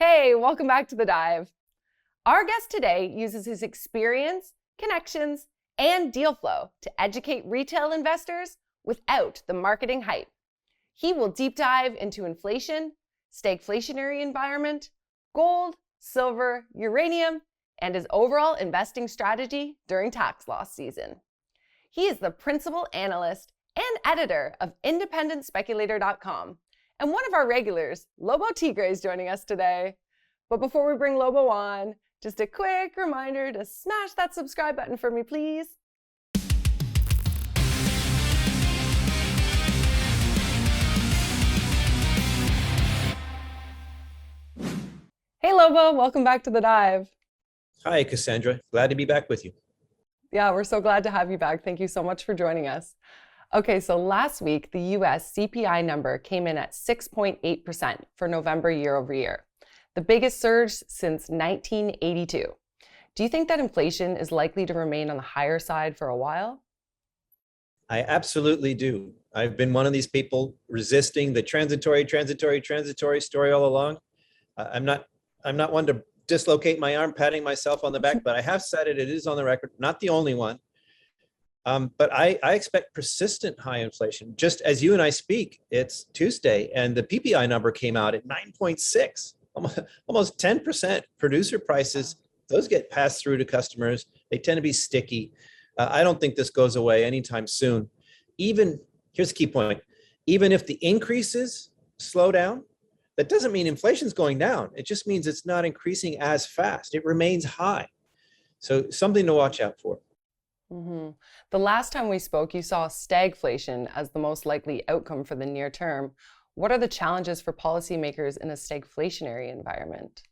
Hey, welcome back to The Dive. Our guest today uses his experience, connections, and deal flow to educate retail investors without the marketing hype. He will deep dive into inflation, stagflationary environment, gold, silver, uranium, and his overall investing strategy during tax loss season. He is the principal analyst and editor of IndependentSpeculator.com, and one of our regulars, Lobo Tiggre, is joining us today. But before we bring Lobo on, just a quick reminder to smash that subscribe button for me, please. Hey Lobo, welcome back to The Dive. Hi, Cassandra. Glad to be back with you. Yeah, we're so glad to have you back. Thank you so much for joining us. Okay, so last week, the US CPI number came in at 6.8% for November year over year, the biggest surge since 1982. Do you think that inflation is likely to remain on the higher side for a while? I absolutely do. I've been one of these people resisting the transitory story all along. I'm not one to dislocate my arm, patting myself on the back, but I have said it. It is on the record, not the only one. But I expect persistent high inflation. Just as you and I speak, it's Tuesday, and the PPI number came out at 9.6, almost 10%. Producer prices, those get passed through to customers. They tend to be sticky. I don't think this goes away anytime soon. Here's the key point, even if the increases slow down, that doesn't mean inflation's going down. It just means it's not increasing as fast. It remains high. So something to watch out for. Mm-hmm. The last time we spoke, you saw stagflation as the most likely outcome for the near term. What are the challenges for policymakers in a stagflationary environment?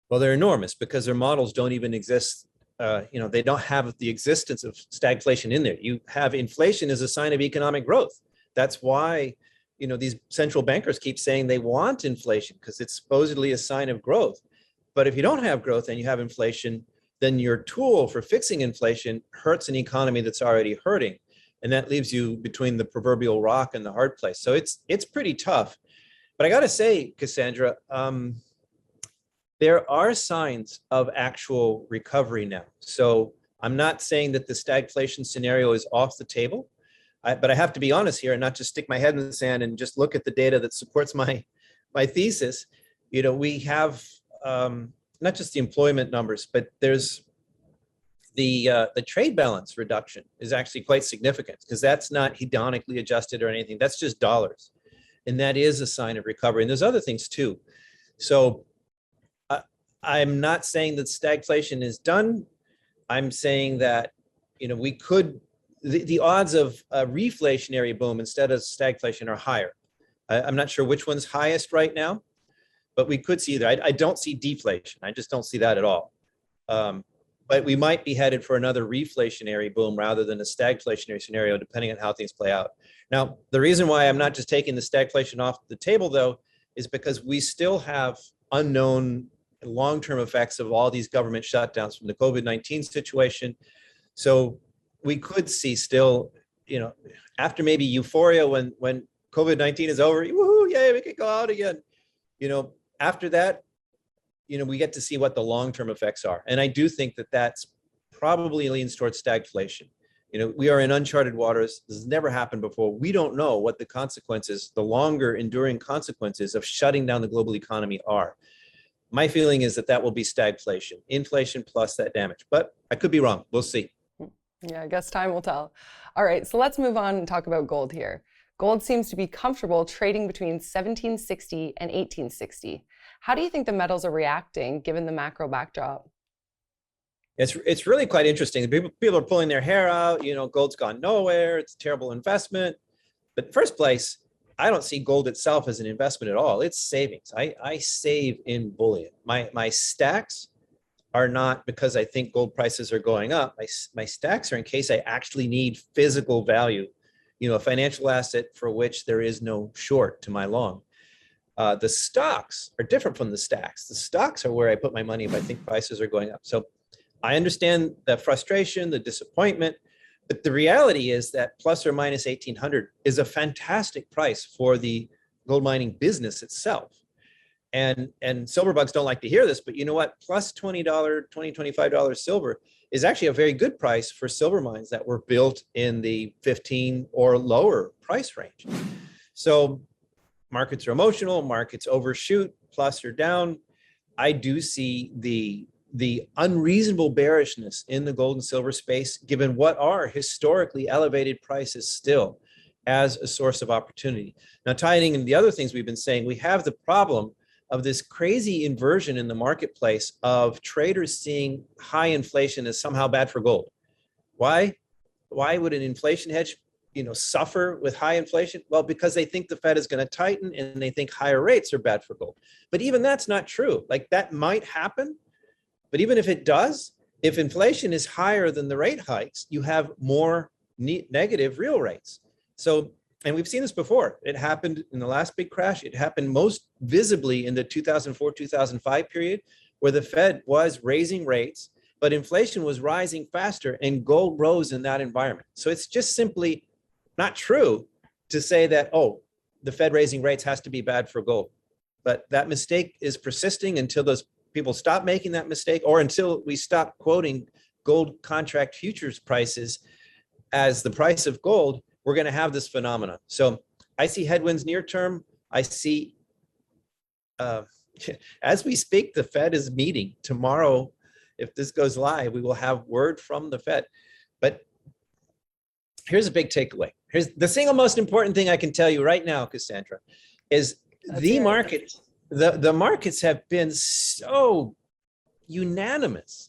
Well, they're enormous because their models don't even exist. They don't have the existence of stagflation in there. You have inflation as a sign of economic growth. That's why, these central bankers keep saying they want inflation because it's supposedly a sign of growth. But if you don't have growth and you have inflation, then your tool for fixing inflation hurts an economy that's already hurting. And that leaves you between the proverbial rock and the hard place. So it's pretty tough. But I got to say, Cassandra, there are signs of actual recovery now. So I'm not saying that the stagflation scenario is off the table, but I have to be honest here and not just stick my head in the sand and just look at the data that supports my thesis. We have not just the employment numbers, but there's the trade balance reduction is actually quite significant because that's not hedonically adjusted or anything. That's just dollars. And that is a sign of recovery. And there's other things too. So I'm not saying that stagflation is done. I'm saying that, the odds of a reflationary boom instead of stagflation are higher. I'm not sure which one's highest right now, but we could see either. I don't see deflation. I just don't see that at all. But we might be headed for another reflationary boom rather than a stagflationary scenario, depending on how things play out. Now, the reason why I'm not just taking the stagflation off the table, though, is because we still have unknown long-term effects of all these government shutdowns from the COVID-19 situation. So we could see still, after maybe euphoria when COVID-19 is over, woohoo, yay, we could go out again. After that, we get to see what the long-term effects are. And I do think that that's probably leans towards stagflation. We are in uncharted waters. This has never happened before. We don't know what the consequences, the longer enduring consequences of shutting down the global economy are. My feeling is that will be stagflation, inflation plus that damage. But I could be wrong. We'll see. Yeah, I guess time will tell. All right, so let's move on and talk about gold here. Gold seems to be comfortable trading between 1760 and 1860. How do you think the metals are reacting given the macro backdrop? It's really quite interesting. People are pulling their hair out. Gold's gone nowhere. It's a terrible investment. But in first place, I don't see gold itself as an investment at all. It's savings. I save in bullion. My stacks are not because I think gold prices are going up. My stacks are in case I actually need physical value, a financial asset for which there is no short to my long. The stocks are different from the stacks. The stocks are where I put my money if I think prices are going up. So I understand the frustration, the disappointment, but the reality is that plus or minus 1800 is a fantastic price for the gold mining business itself. And silver bugs don't like to hear this, but you know what? Plus $20, $25 silver is actually a very good price for silver mines that were built in the 15 or lower price range. So markets are emotional, markets overshoot, plus or down. I do see the unreasonable bearishness in the gold and silver space, given what are historically elevated prices still, as a source of opportunity. Now, tying in the other things we've been saying, we have the problem of this crazy inversion in the marketplace of traders seeing high inflation as somehow bad for gold. Why? Why would an inflation hedge, suffer with high inflation? Well, because they think the Fed is going to tighten and they think higher rates are bad for gold. But even that's not true. Like, that might happen, but even if it does, if inflation is higher than the rate hikes, you have more negative real rates. So, and we've seen this before. It happened in the last big crash. It happened most visibly in the 2004, 2005 period, where the Fed was raising rates, but inflation was rising faster and gold rose in that environment. So it's just simply not true to say that, oh, the Fed raising rates has to be bad for gold. But that mistake is persisting until those people stop making that mistake, or until we stop quoting gold contract futures prices as the price of gold. We're going to have this phenomenon. So I see headwinds near term. I see, as we speak, the Fed is meeting tomorrow. If this goes live, we will have word from the Fed. But here's a big takeaway. Here's the single most important thing I can tell you right now, Cassandra, is the markets have been so unanimous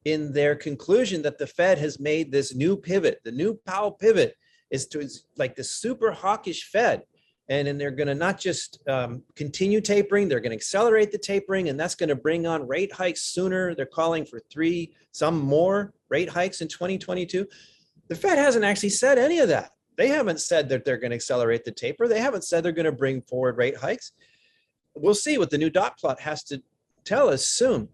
in their conclusion that the Fed has made this new pivot. The new Powell pivot is like the super hawkish Fed. And then they're going to not just continue tapering, they're going to accelerate the tapering, and that's going to bring on rate hikes sooner. They're calling for some more rate hikes in 2022. The Fed hasn't actually said any of that. They haven't said that they're going to accelerate the taper. They haven't said they're going to bring forward rate hikes. We'll see what the new dot plot has to tell us soon.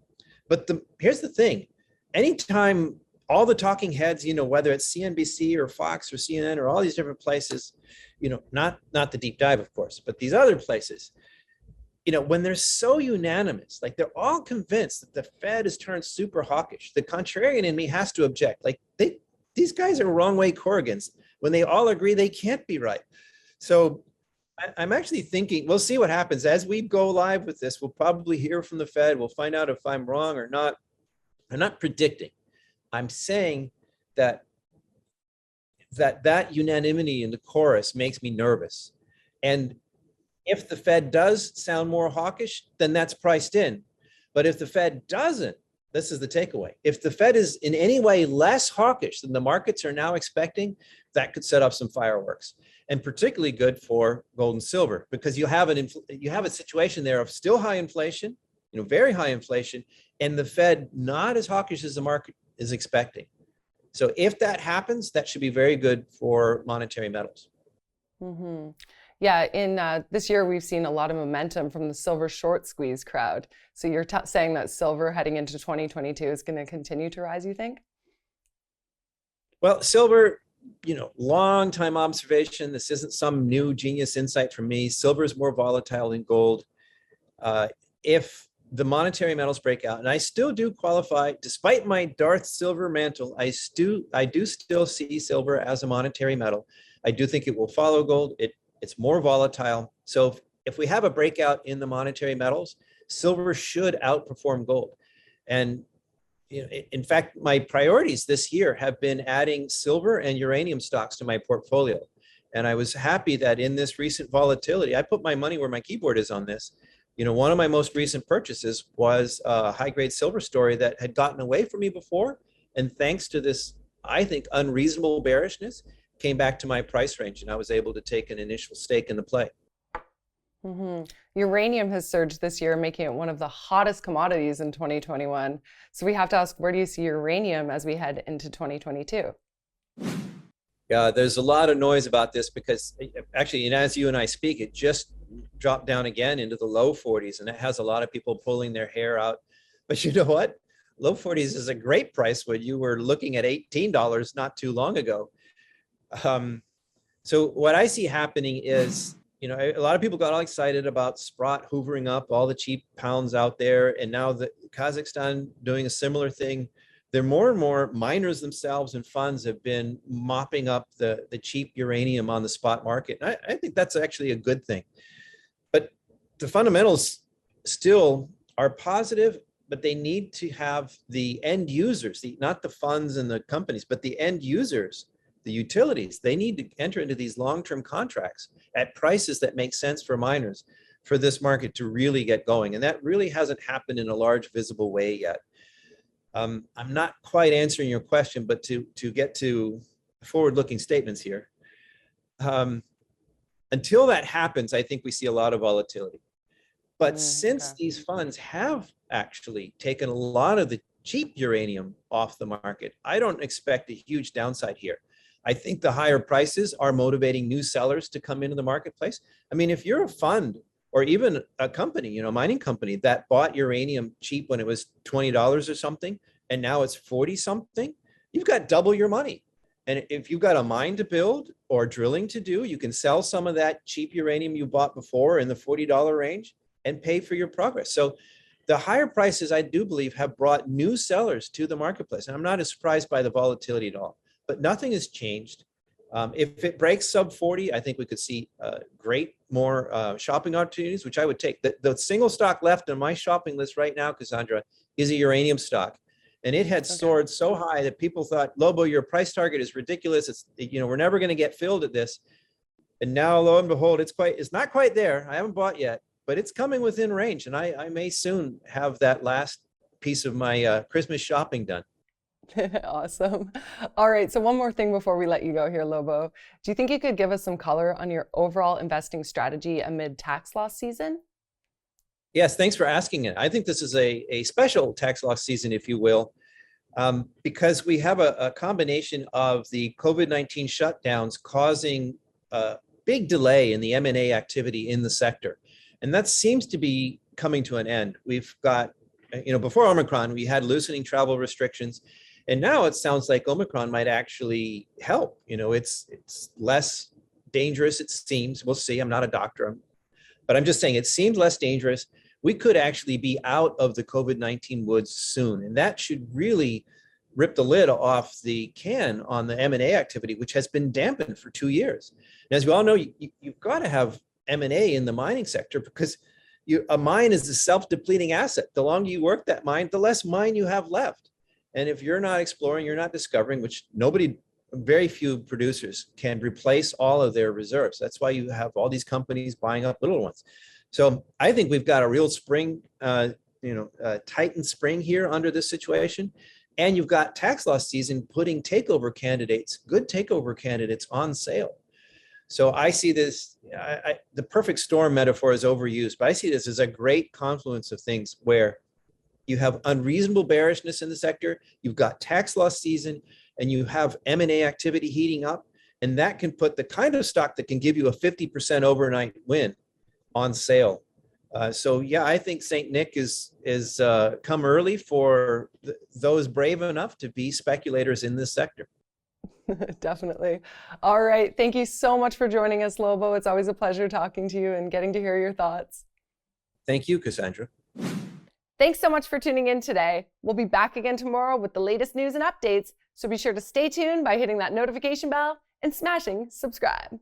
But here's the thing. Anytime all the talking heads, whether it's CNBC or Fox or CNN or all these different places, not the deep dive, of course, but these other places, when they're so unanimous, like they're all convinced that the Fed has turned super hawkish, the contrarian in me has to object. Like these guys are wrong way Corrigans. When they all agree, they can't be right. So I'm actually thinking, we'll see what happens. As we go live with this, we'll probably hear from the Fed. We'll find out if I'm wrong or not. I'm not predicting. I'm saying that unanimity in the chorus makes me nervous. And if the Fed does sound more hawkish, then that's priced in. But if the Fed doesn't, this is the takeaway. If the Fed is in any way less hawkish than the markets are now expecting, that could set up some fireworks. And particularly good for gold and silver, because you have a situation there of still high inflation, very high inflation, and the Fed not as hawkish as the market is expecting. So if that happens, that should be very good for monetary metals. Mm-hmm. Yeah, in this year, we've seen a lot of momentum from the silver short squeeze crowd. So you're saying that silver heading into 2022 is going to continue to rise, you think? Well, silver, long time observation. This isn't some new genius insight from me. Silver is more volatile than gold. If the monetary metals break out, and I still do qualify, despite my Darth Silver mantle, I do still see silver as a monetary metal. I do think it will follow gold. It's more volatile. So if we have a breakout in the monetary metals, silver should outperform gold. And in fact, my priorities this year have been adding silver and uranium stocks to my portfolio. And I was happy that in this recent volatility, I put my money where my keyboard is on this. One of my most recent purchases was a high-grade silver story that had gotten away from me before. And thanks to this, I think, unreasonable bearishness, came back to my price range, and I was able to take an initial stake in the play. Mm-hmm. Uranium has surged this year, making it one of the hottest commodities in 2021. So we have to ask, where do you see uranium as we head into 2022? Yeah, there's a lot of noise about this because actually, as you and I speak, it just dropped down again into the low 40s, and it has a lot of people pulling their hair out. But you know what? Low 40s is a great price when you were looking at $18 not too long ago. So what I see happening is A lot of people got all excited about Sprott hoovering up all the cheap pounds out there. And now the Kazakhstan doing a similar thing. There more and more miners themselves and funds have been mopping up the cheap uranium on the spot market. I think that's actually a good thing. But the fundamentals still are positive, but they need to have the end users, not the funds and the companies, but the end users, the utilities. They need to enter into these long-term contracts at prices that make sense for miners for this market to really get going. And that really hasn't happened in a large visible way yet. I'm not quite answering your question, but to get to forward-looking statements here, until that happens, I think we see a lot of volatility. But since these funds have actually taken a lot of the cheap uranium off the market, I don't expect a huge downside here. I think the higher prices are motivating new sellers to come into the marketplace. I mean, if you're a fund or even a company, a mining company that bought uranium cheap when it was $20 or something, and now it's 40 something, you've got double your money. And if you've got a mine to build or drilling to do, you can sell some of that cheap uranium you bought before in the $40 range and pay for your progress. So the higher prices, I do believe, have brought new sellers to the marketplace. And I'm not as surprised by the volatility at all, but nothing has changed. If it breaks sub 40, I think we could see great more shopping opportunities, which I would take. The single stock left on my shopping list right now, Cassandra, is a uranium stock. And it had soared so high that people thought, Lobo, your price target is ridiculous. We're never going to get filled at this. And now, lo and behold, it's not quite there. I haven't bought yet, but it's coming within range. And I may soon have that last piece of my Christmas shopping done. Awesome. All right. So one more thing before we let you go here, Lobo. Do you think you could give us some color on your overall investing strategy amid tax loss season? Yes, thanks for asking it. I think this is a special tax loss season, if you will, because we have a combination of the COVID-19 shutdowns causing a big delay in the M&A activity in the sector. And that seems to be coming to an end. We've got, before Omicron, we had loosening travel restrictions. And now it sounds like Omicron might actually help. It's less dangerous, it seems. We'll see. I'm not a doctor, but I'm just saying it seems less dangerous. We could actually be out of the COVID-19 woods soon. And that should really rip the lid off the can on the M&A activity, which has been dampened for 2 years. And as we all know, you've got to have M&A in the mining sector because a mine is a self-depleting asset. The longer you work that mine, the less mine you have left. And if you're not exploring, you're not discovering, which very few producers can replace all of their reserves. That's why you have all these companies buying up little ones. So I think we've got a real spring, tightened spring here under this situation. And you've got tax loss season putting good takeover candidates on sale. So I see this, the perfect storm metaphor is overused, but I see this as a great confluence of things where you have unreasonable bearishness in the sector, you've got tax loss season, and you have M&A activity heating up, and that can put the kind of stock that can give you a 50% overnight win on sale. I think St. Nick is come early for those brave enough to be speculators in this sector. Definitely. All right. Thank you so much for joining us, Lobo. It's always a pleasure talking to you and getting to hear your thoughts. Thank you, Cassandra. Thanks so much for tuning in today. We'll be back again tomorrow with the latest news and updates, so be sure to stay tuned by hitting that notification bell and smashing subscribe.